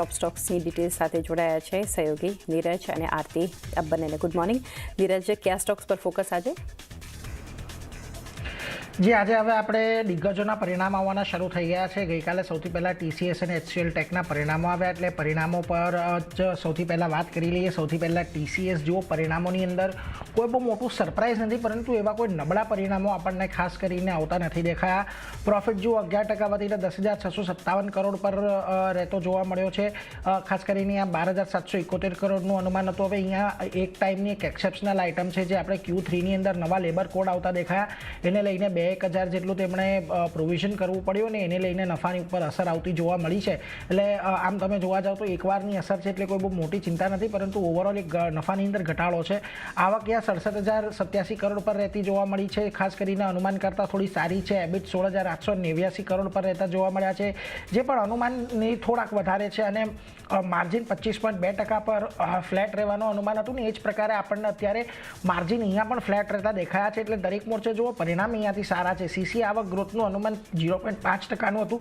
ટોપ સ્ટોક્સની details સાથે જોડાયા છે સહયોગી નીરજ અને આરતી. આપ બંનેને ગુડ મોર્નિંગ. નીરજ, કયા સ્ટોક્સ પર ફોકસ આજે? જી, આજે હવે આપણે દિગ્ગજોના પરિણામ આવવાના શરૂ થઈ ગયા છે. ગઈકાલે સૌથી પહેલાં TCS અને HCL ટેકના પરિણામો આવ્યા, એટલે પરિણામો પર જ સૌથી પહેલાં વાત કરી લઈએ. સૌથી પહેલાં TCS જુઓ, પરિણામોની અંદર કોઈ બહુ મોટું સરપ્રાઇઝ નથી, પરંતુ એવા કોઈ નબળા પરિણામો આપણને ખાસ કરીને આવતા નથી દેખાયા. પ્રોફિટ જુઓ 11% વધીને 10,657 કરોડ પર રહેતો જોવા મળ્યો છે. ખાસ કરીને આ 12,771 કરોડનું અનુમાન હતું. હવે અહીંયા એક ટાઈમની એક એક્સેપ્શનલ આઇટમ છે જે આપણે Q3ની અંદર નવા લેબર કોડ આવતા દેખાયા, એને લઈને 1,000 જેટલું તેમણે પ્રોવિઝન કરવું પડ્યું અને એને લઈને નફાની ઉપર અસર આવતી જોવા મળી છે. એટલે આમ તમે જોવા જાઓ તો એકવારની અસર છે, એટલે કોઈ બહુ મોટી ચિંતા નથી, પરંતુ ઓવરઓલ એક નફાની અંદર ઘટાડો છે. આવક 67,087 કરોડ પર રહેતી જોવા મળી છે. ખાસ કરીને અનુમાન કરતાં થોડી સારી છે. EBIT 16,889 કરોડ પર રહેતા જોવા મળ્યા છે, જે પણ અનુમાનની થોડાક વધારે છે. અને માર્જિન 25.2% પર ફ્લેટ રહેવાનું અનુમાન હતું ને એ જ પ્રકારે આપણને અત્યારે માર્જિન અહીંયા પણ ફ્લેટ રહેતા દેખાયા છે. એટલે દરેક મોરચે જુઓ પરિણામ અહીંયાથી સારા છે. CC આવક ગ્રોથનું અનુમાન 0.5%નું હતું,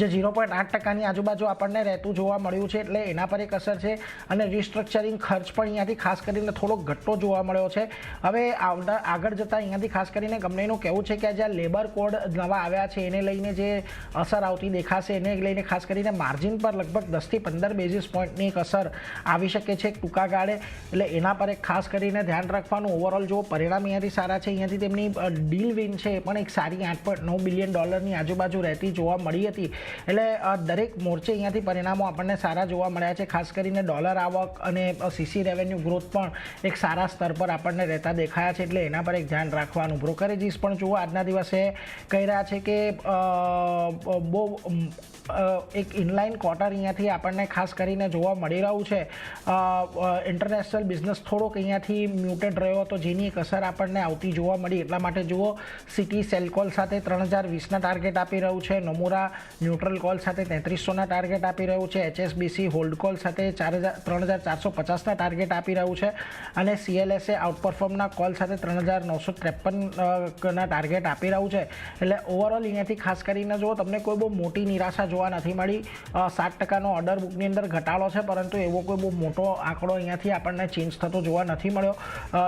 જે 0.8%ની આજુબાજુ આપણને રહેતું જોવા મળ્યું છે, એટલે એના પર એક અસર છે. અને રિસ્ટ્રક્ચરિંગ ખર્ચ પણ અહીંયાથી ખાસ કરીને થોડોક ઘટતો જોવા મળ્યો છે. હવે આગળ જતાં અહીંયાથી ખાસ કરીને કંપનીનું કહેવું છે કે આ જ્યાં લેબર કોડ નવા આવ્યા છે એને લઈને જે અસર આવતી દેખાશે, એને લઈને ખાસ કરીને માર્જિન પર લગભગ 10થી 15 બેઝિસ પોઈન્ટની એક અસર આવી શકે છે ટૂંકા ગાળે, એટલે એના પર એક ખાસ કરીને ધ્યાન રાખવાનું. ઓવરઓલ જો પરિણામ અહીંયાથી સારા છે. અહીંયાથી તેમની ડીલ વિન છે એ પણ એક સારી $8.9 બિલિયન આજુબાજુ રહેતી જોવા મળી હતી. એટલે દરેક મોરચે અહીંયાથી પરિણામો આપણને સારા જોવા મળ્યા છે. ખાસ કરીને ડોલર આવક અને CC રેવન્યુ ગ્રોથ પણ એક સારા સ્તર પર આપણને રહેતા દેખાયા છે, એટલે એના પર એક ધ્યાન રાખવાનું. બ્રોકરેજીસ પણ જુઓ આજના દિવસે કહી રહ્યા છે કે બહુ એક ઇનલાઇન ક્વાર્ટર અહીંયાથી આપણને ખાસ કરીને જોવા મળી રહ્યું છે. ઇન્ટરનેશનલ બિઝનેસ થોડોક અહીંયાથી મ્યુટેડ રહ્યો હતો, જેની એક અસર આપણને આવતી જોવા મળી. એટલા માટે જુઓ સિટી સેલકોલ સાથે 3,020ના ટાર્ગેટ આપી રહ્યું છે. નોમુરા ન્યુટ્રલ કોલ સાથે 3,300ના ટાર્ગેટ આપી રહ્યું છે. HSBC હોલ્ડ કોલ સાથે 3,450ના ટાર્ગેટ આપી રહ્યું છે. અને CLSA આઉટપરફોર્મના કોલ સાથે 3,953ના ટાર્ગેટ આપી રહ્યું છે. એટલે ઓવરઓલ અહીંયાથી ખાસ કરીને જો તમને કોઈ બહુ મોટી નિરાશા જોવા નથી મળી. 7%નો ઓર્ડર બુકની અંદર ઘટાડો છે, પરંતુ એવો કોઈ બહુ મોટો આંકડો અહીંયાથી આપણને ચેન્જ થતો જોવા નથી મળ્યો.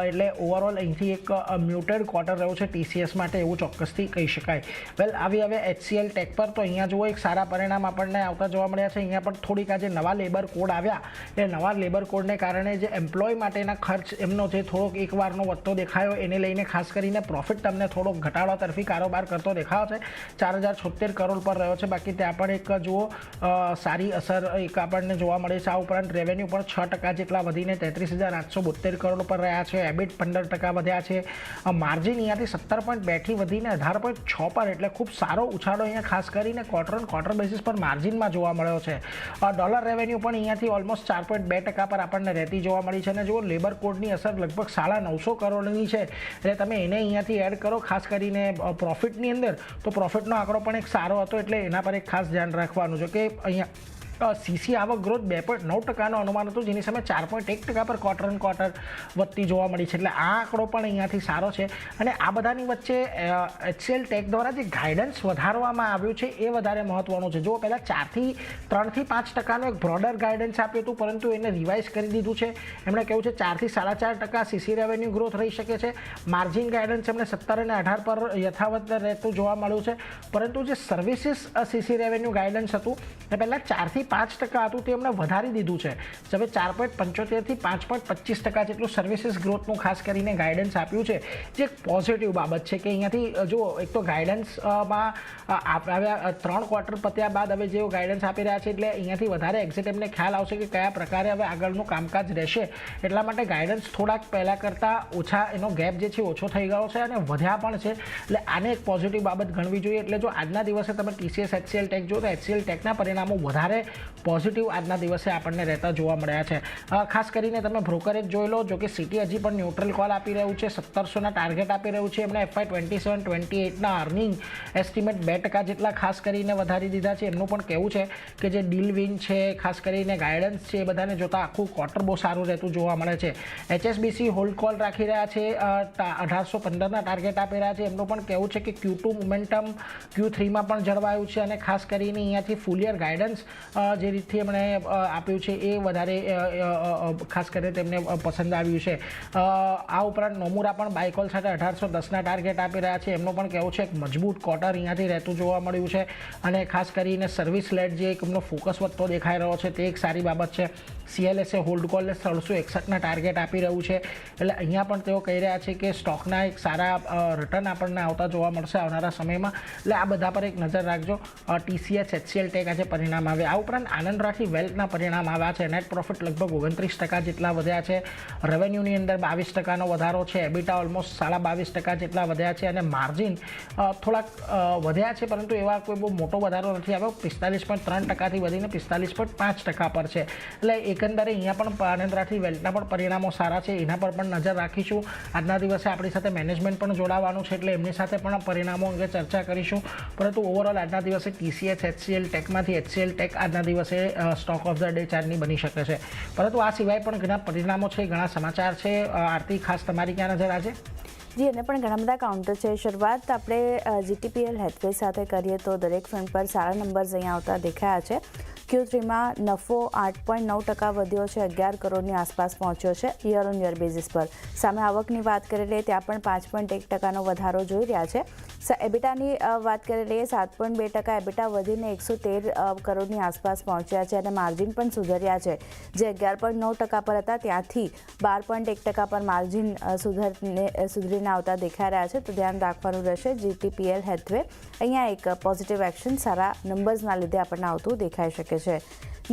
એટલે ઓવરઓલ અહીંથી એક મ્યુટેડ ક્વાર્ટર રહ્યો છે TCS માટે, એવું ચોક્કસથી કહી શકાય. વેલ, આવી હવે HCL ટેક પર તો અહીંયા જુઓ એક સારા પરિણામ આપણને આવતા જોવા મળ્યા છે. અહીંયા પણ થોડીક આજે નવા લેબર કોડ આવ્યા, એ નવા લેબર કોડને કારણે જે એમ્પ્લોય માટેના ખર્ચ એમનો જે થોડોક એકવારનો વધતો દેખાયો, એને લઈને ખાસ કરીને પ્રોફિટ તમને થોડોક ઘટાડો તરફી કારોબાર કરતો દેખાયો છે. 4,076 કરોડ પર રહ્યો છે. બાકી ત્યાં પણ એક જુઓ સારી અસર એક આપણને જોવા મળે છે. આ ઉપરાંત રેવન્યુ પણ 6% જેટલા વધીને 33,872 કરોડ પર રહ્યા છે. EBIT 15% વધ્યા છે. માર્જિન અહીંયાથી 17.2થી વધીને 18.6 પર, એટલે ખૂબ સારો ઉછાળો અહીંયા ખાસ કરીને ક્વાર્ટર બેસિસ પર માર્જિનમાં જોવા મળ્યો છે. ડોલર રેવન્યુ પણ અહીંયાથી ઓલમોસ્ટ 4.2% પર આપણને રહેતી જોવા મળી છે. અને જો લેબર કોડની અસર લગભગ 950 કરોડની છે, એટલે તમે એને અહીંયાથી એડ કરો ખાસ કરીને પ્રોફિટની અંદર, તો પ્રોફિટનો આંકડો પણ એક સારો હતો, એટલે એના પર એક ખાસ ધ્યાન રાખવાનું છે કે અહીંયા CC આવક ગ્રોથ 2.9%નો અનુમાન હતું, જેની સામે 4.1% પર ક્વાર્ટર વધતી જોવા મળી છે. એટલે આ આંકડો પણ અહીંયાથી સારો છે. અને આ બધાની વચ્ચે HCL ટેક દ્વારા જે ગાઈડન્સ વધારવામાં આવ્યું છે એ વધારે મહત્વનું છે. જો પહેલાં 3થી 5%નો એક બ્રોડર ગાઈડન્સ આપ્યું હતું, પરંતુ એને રિવાઇઝ કરી દીધું છે. એમણે કહ્યું છે 4થી 4.5% CC રેવન્યુ ગ્રોથ રહી શકે છે. માર્જિન ગાઈડન્સ એમણે 17 અને 18 પર યથાવત રહેતું જોવા મળ્યું છે. પરંતુ જે સર્વિસીસ CC રેવન્યુ ગાઈડન્સ હતું એ પહેલાં 4થી 5% હતું, તે એમણે વધારી દીધું છે. હવે 4.75થી 5.25% જેટલું સર્વિસીસ ગ્રોથનું ખાસ કરીને ગાઈડન્સ આપ્યું છે, જે એક પોઝિટિવ બાબત છે. કે અહીંયાથી જો એક તો ગાઈડન્સમાં આવ્યા 3 ક્વાર્ટર પત્યા બાદ હવે જેઓ ગાઈડન્સ આપી રહ્યા છે, એટલે અહીંયાથી વધારે એક્ઝેક્ટ એમને ખ્યાલ આવશે કે કયા પ્રકારે હવે આગળનું કામકાજ રહેશે. એટલા માટે ગાઈડન્સ થોડાક પહેલાં કરતાં ઓછા, એનો ગેપ જે છે ઓછો થઈ ગયો છે અને વધ્યા પણ છે. એટલે આને એક પોઝિટિવ બાબત ગણવી જોઈએ. એટલે જો આજના દિવસે તમે TCS HCL ટેક જો, તો HCL ટેકના પરિણામો વધારે પોઝિટિવ આજના દિવસે આપણને રહેતા જોવા મળ્યા છે. ખાસ કરીને તમે બ્રોકરેજ જોઈ લો, જો કે સિટી હજી પણ ન્યુટ્રલ કોલ આપી રહ્યું છે, 1700ના ટાર્ગેટ આપી રહ્યું છે. એમણે FY 27-28ના અર્નિંગ એસ્ટિમેટ 2% જેટલા ખાસ કરીને વધારી દીધા છે. એમનું પણ કહેવું છે કે જે ડીલ વિન છે, ખાસ કરીને ગાઈડન્સ છે, એ બધાને જોતા આખું ક્વાર્ટર બહુ સારું રહેતું જોવા મળે છે. HSBC હોલ્ડ કોલ રાખી રહ્યા છે, 1815ના ટાર્ગેટ આપી રહ્યા છે. એમનું પણ કહેવું છે કે Q2 મોમેન્ટમ Q3માં પણ જળવાયું છે અને ખાસ કરીને અહીંયાથી ફૂલ યર ગાઈડન્સ જે રીતથી એમણે આપ્યું છે એ વધારે ખાસ કરીને તેમને પસંદ આવ્યું છે. આ ઉપરાંત નોમુરા પણ બાયકોલ સાથે 1810ના ટાર્ગેટ આપી રહ્યા છે. એમનું પણ કહેવું છે એક મજબૂત ક્વાર્ટર અહીંયાથી રહેતું જોવા મળ્યું છે અને ખાસ કરીને સર્વિસ લેડ જે એક એમનો ફોકસ વધતો દેખાઈ રહ્યો છે તે એક સારી બાબત છે. CLSA હોલ્ડ કોલને 1361ના ટાર્ગેટ આપી રહ્યું છે. એટલે અહીંયા પણ તેઓ કહી રહ્યા છે કે સ્ટોકના એક સારા રિટર્ન આપણને આવતા જોવા મળશે આવનારા સમયમાં. એટલે આ બધા પર એક નજર રાખજો. TCS HCL ટેક આજે પરિણામ આવ્યા. આ ઉપરાંત આનંદ રાઠી વેલ્થના પરિણામ આવ્યા છે. નેટ પ્રોફિટ લગભગ 29% જેટલા વધ્યા છે. રેવન્યુની અંદર 22%નો વધારો છે. એબિટા ઓલમોસ્ટ 22.5% જેટલા વધ્યા છે અને માર્જિન થોડાક વધ્યા છે પરંતુ એવા કોઈ બહુ મોટો વધારો નથી આવ્યો. 45.3%થી વધીને 45.5% પર છે. એટલે એકંદરે અહીંયા પણ આનંદ રાઠી વેલ્થના પણ પરિણામો સારા છે. એના પર પણ નજર રાખીશું. આજના દિવસે આપણી સાથે મેનેજમેન્ટ પણ જોડાવાનું છે એટલે એમની સાથે પણ પરિણામો અંગે ચર્ચા કરીશું. પરંતુ ઓવરઓલ આજના દિવસે TCS HCL ટેકમાંથી HCL ટેક આજના દિવસે સ્ટોક ઓફ ધ ડે ચારની બની શકે છે. પરંતુ આ સિવાય પણ ઘણા પરિણામો છે, ઘણા સમાચાર છે. આરતી, ખાસ તમારી ક્યાં નજર આજે? જી, એને પણ ઘણા બધા કાઉન્ટર છે. શરૂઆત આપણે GTPL હેથવે સાથે કરીએ તો દરેક ફ્રન્ટ પર સારા નંબર્સ અહીંયા આવતા દેખાયા છે. Q3માં નફો 8.9% વધ્યો છે, 11 કરોડની આસપાસ પહોંચ્યો છે યર ઓન યર બેઝિસ પર. સામે આવકની વાત કરી લઈએ ત્યાં પણ 5.1%નો વધારો જોઈ રહ્યા છે. એબિટાની વાત કરી લઈએ 7.2%, એબિટા વધીને 113 કરોડની આસપાસ પહોંચ્યા છે અને માર્જિન પણ સુધર્યા છે. જે 11.9% પર હતા ત્યાંથી 12.1% પર માર્જિન સુધરીને આવતા દેખાઈ રહ્યા છે. તો ધ્યાન રાખવાનું રહેશે. GTPL હેથવે અહીંયા એક પોઝિટિવ એક્શન સારા નંબર્સના લીધે આપણને આવતું દેખાઈ શકે છે.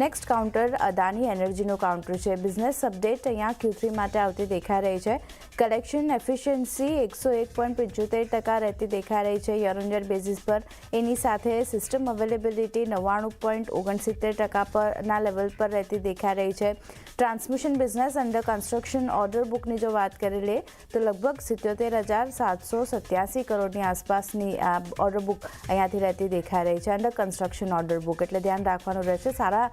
નેક્સ્ટ કાઉન્ટર અદાની એનર્જીનું કાઉન્ટર છે. બિઝનેસ અપડેટ અહીંયા Q3 માટે આવતી દેખાઈ રહી છે. કલેક્શન એફિશિયન્સી 101.75% રહેતી દેખાઈ રહી છે યર ઓન યર બેઝિસ પર. એની સાથે સિસ્ટમ અવેલેબિલિટી 99.69% પરના લેવલ પર રહેતી દેખાઈ રહી છે. Transmission business under construction order બુકની જો વાત કરી લઈએ તો લગભગ 77,787 કરોડની આસપાસની ઓર્ડર બુક અહીંયાથી રહેતી દેખાઈ રહી છે અંડર કન્સ્ટ્રક્શન ઓર્ડર બુક. એટલે ધ્યાન રાખવાનું રહેશે. સારા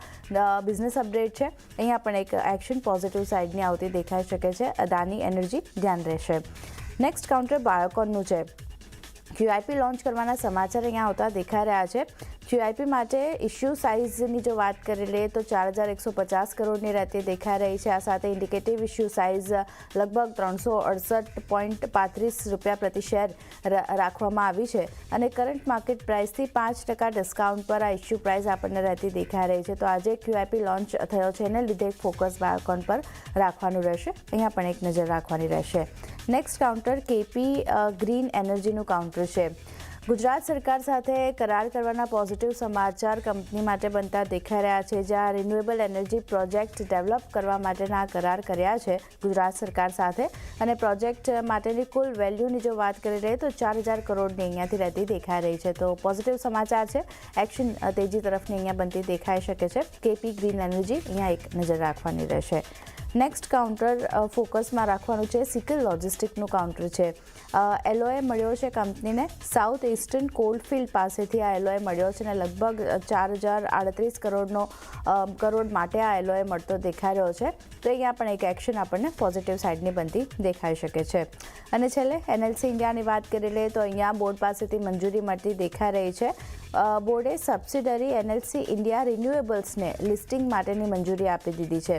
બિઝનેસ અપડેટ છે. અહીંયા પણ એક એક્શન પોઝિટિવ સાઇડની આવતી દેખાઈ શકે છે. અદાની એનર્જી ધ્યાન રહેશે. નેક્સ્ટ કાઉન્ટર બાયોકોનનું છે. QIP લોન્ચ કરવાના સમાચાર અહીંયા આવતા દેખાઈ રહ્યા છે. QIP માટે ઇશ્યુ સાઇઝની જો વાત કરી લઈએ તો 4,150 કરોડની રહેતી દેખાઈ રહી છે. આ સાથે ઇન્ડિકેટિવ ઇશ્યુ સાઇઝ લગભગ 368.35 રૂપિયા પ્રતિ શેર રાખવામાં આવી છે અને કરંટ માર્કેટ પ્રાઇસથી 5% ડિસ્કાઉન્ટ પર આ ઇશ્યુ પ્રાઇસ આપણને રહેતી દેખાઈ રહી છે. તો આજે QIP લોન્ચ થયો છે એને લીધે ફોકસ બાયોકોન પર રાખવાનું રહેશે. અહીંયા પણ એક નજર રાખવાની રહેશે. નેક્સ્ટ કાઉન્ટર KP ગ્રીન એનર્જીનું કાઉન્ટર છે. ગુજરાત સરકાર સાથે કરાર કરવાના પોઝિટિવ સમાચાર કંપની માટે બનતા દેખાઈ રહ્યા છે. જ્યાં રિન્યુએબલ એનર્જી પ્રોજેક્ટ ડેવલપ કરવા માટેના કરાર કર્યા છે ગુજરાત સરકાર સાથે અને પ્રોજેક્ટ માટેની કુલ વેલ્યુની જો વાત કરી લઈએ તો 4,000 કરોડની અહીંયાથી રહેતી દેખાઈ રહી છે. તો પોઝિટિવ સમાચાર છે. એક્શન તેજી તરફની અહીંયા બનતી દેખાઈ શકે છે. KP ગ્રીન એનર્જી અહીંયા એક નજર રાખવાની રહેશે. નેક્સ્ટ કાઉન્ટર ફોકસમાં રાખવાનું છે. સિકલ લોજિસ્ટિકનું કાઉન્ટર છે. LOA મળ્યો છે કંપનીને. સાઉથ ઇસ્ટર્ન કોલફિલ્ડ પાસેથી આ LOA મળ્યો છે અને લગભગ 4,038 કરોડ માટે આ LOA મળતો દેખાઈ રહ્યો છે. તો અહીંયા પણ એક એક્શન આપણને પોઝિટિવ સાઇડની બનતી દેખાઈ શકે છે. અને છેલ્લે NLC ઇન્ડિયાની વાત કરી લઈએ તો અહીંયા બોર્ડ પાસેથી મંજૂરી મળતી દેખાઈ રહી છે. બોર્ડે સબસિડરી NLC ઇન્ડિયા રિન્યુએબલ્સને લિસ્ટિંગ માટેની મંજૂરી આપી દીધી છે.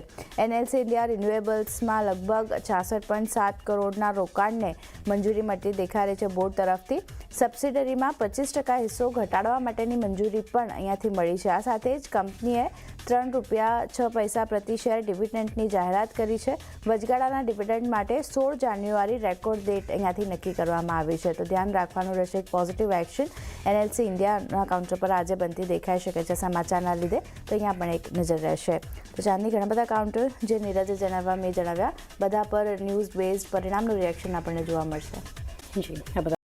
NLC ઇન્ડિયા રિન્યુએબલ્સમાં લગભગ 66.7 કરોડના રોકાણને મંજૂરી મળતી દેખાઈ રહી છે બોર્ડ તરફથી. સબસિડરીમાં 25% હિસ્સો ઘટાડવા માટેની મંજૂરી પણ અહીંયાથી મળી છે. આ સાથે જ કંપનીએ ₹3.06 પ્રતિ શેર ડિવિડન્ડની જાહેરાત કરી છે. વચગાળાના ડિવિડન્ડ માટે 16 જાન્યુઆરી રેકોર્ડ ડેટ અહીંયાથી નક્કી કરવામાં આવી છે. તો ધ્યાન રાખવાનું રહેશે. એક પોઝિટિવ એક્શન NLC ઇન્ડિયાના કાઉન્ટર પર આજે બનતી દેખાઈ શકે છે સમાચારના લીધે. તો અહીંયા પણ એક નજર રહેશે. તો ચાંદની ઘણા બધા કાઉન્ટર જે નીરજે જણાવ્યા મેં જણાવ્યા બધા પર ન્યૂઝ બેઝડ પરિણામનું રિએક્શન આપણને જોવા મળશે. જી, આ બધા